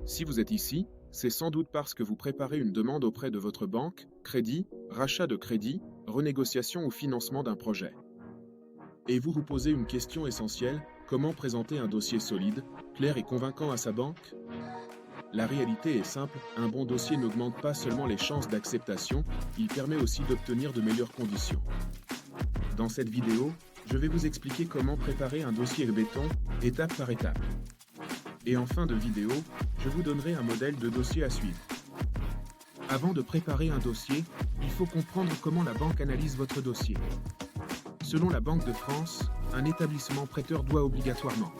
Si vous êtes ici, c'est sans doute parce que vous préparez une demande auprès de votre banque, crédit, rachat de crédit, renégociation ou financement d'un projet. Et vous vous posez une question essentielle, comment présenter un dossier solide, clair et convaincant à sa banque? La réalité est simple, un bon dossier n'augmente pas seulement les chances d'acceptation, il permet aussi d'obtenir de meilleures conditions. Dans cette vidéo, je vais vous expliquer comment préparer un dossier béton, étape par étape. Et en fin de vidéo, je vous donnerai un modèle de dossier à suivre. Avant de préparer un dossier, il faut comprendre comment la banque analyse votre dossier. Selon la Banque de France, un établissement prêteur doit obligatoirement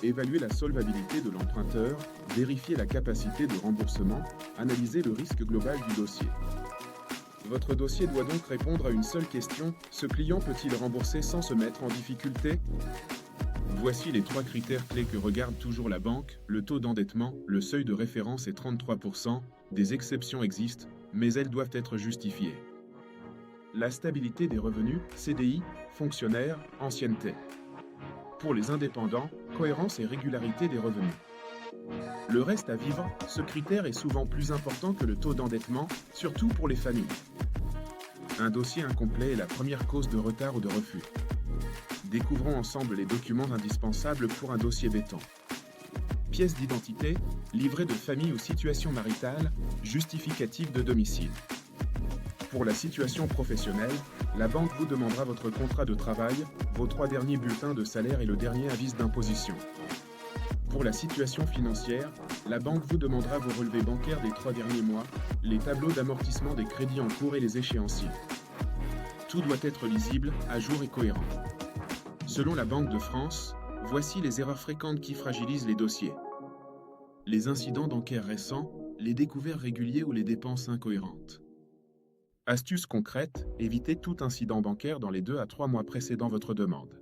évaluer la solvabilité de l'emprunteur, vérifier la capacité de remboursement, analyser le risque global du dossier. Votre dossier doit donc répondre à une seule question, ce client peut-il rembourser sans se mettre en difficulté? Voici les 3 critères clés que regarde toujours la banque, le taux d'endettement, le seuil de référence est 33%, des exceptions existent, mais elles doivent être justifiées. La stabilité des revenus, CDI, fonctionnaire, ancienneté. Pour les indépendants, cohérence et régularité des revenus. Le reste à vivre, ce critère est souvent plus important que le taux d'endettement, surtout pour les familles. Un dossier incomplet est la première cause de retard ou de refus. Découvrons ensemble les documents indispensables pour un dossier béton. Pièce d'identité, livret de famille ou situation maritale, justificatif de domicile. Pour la situation professionnelle, la banque vous demandera votre contrat de travail, vos 3 derniers bulletins de salaire et le dernier avis d'imposition. Pour la situation financière, la banque vous demandera vos relevés bancaires des 3 derniers mois, les tableaux d'amortissement des crédits en cours et les échéanciers. Tout doit être lisible, à jour et cohérent. Selon la Banque de France, voici les erreurs fréquentes qui fragilisent les dossiers. Les incidents bancaires récents, les découverts réguliers ou les dépenses incohérentes. Astuce concrète, évitez tout incident bancaire dans les 2 à 3 mois précédant votre demande.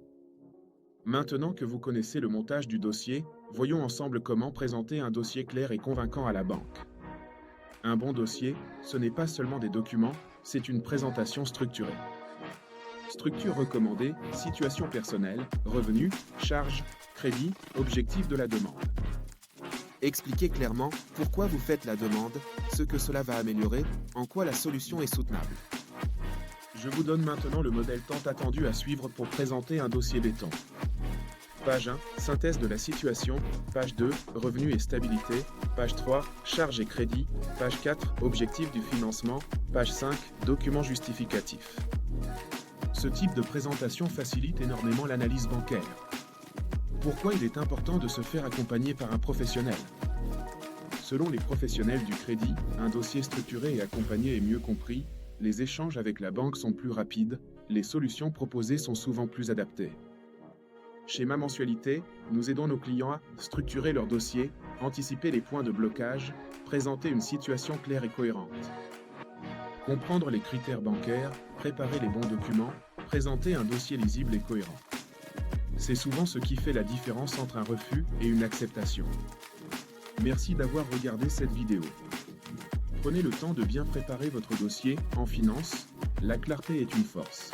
Maintenant que vous connaissez le montage du dossier, voyons ensemble comment présenter un dossier clair et convaincant à la banque. Un bon dossier, ce n'est pas seulement des documents, c'est une présentation structurée. Structure recommandée, situation personnelle, revenus, charges, crédit, objectif de la demande. Expliquez clairement pourquoi vous faites la demande, ce que cela va améliorer, en quoi la solution est soutenable. Je vous donne maintenant le modèle tant attendu à suivre pour présenter un dossier béton. Page 1, synthèse de la situation. Page 2, revenus et stabilité. Page 3, charges et crédits. Page 4, objectif du financement. Page 5, documents justificatifs. Ce type de présentation facilite énormément l'analyse bancaire. Pourquoi il est important de se faire accompagner par un professionnel? Selon les professionnels du crédit, un dossier structuré et accompagné est mieux compris, les échanges avec la banque sont plus rapides, les solutions proposées sont souvent plus adaptées. Chez Ma Mensualité, nous aidons nos clients à structurer leur dossier, anticiper les points de blocage, présenter une situation claire et cohérente. Comprendre les critères bancaires, préparer les bons documents, présenter un dossier lisible et cohérent. C'est souvent ce qui fait la différence entre un refus et une acceptation. Merci d'avoir regardé cette vidéo. Prenez le temps de bien préparer votre dossier. En finance, la clarté est une force.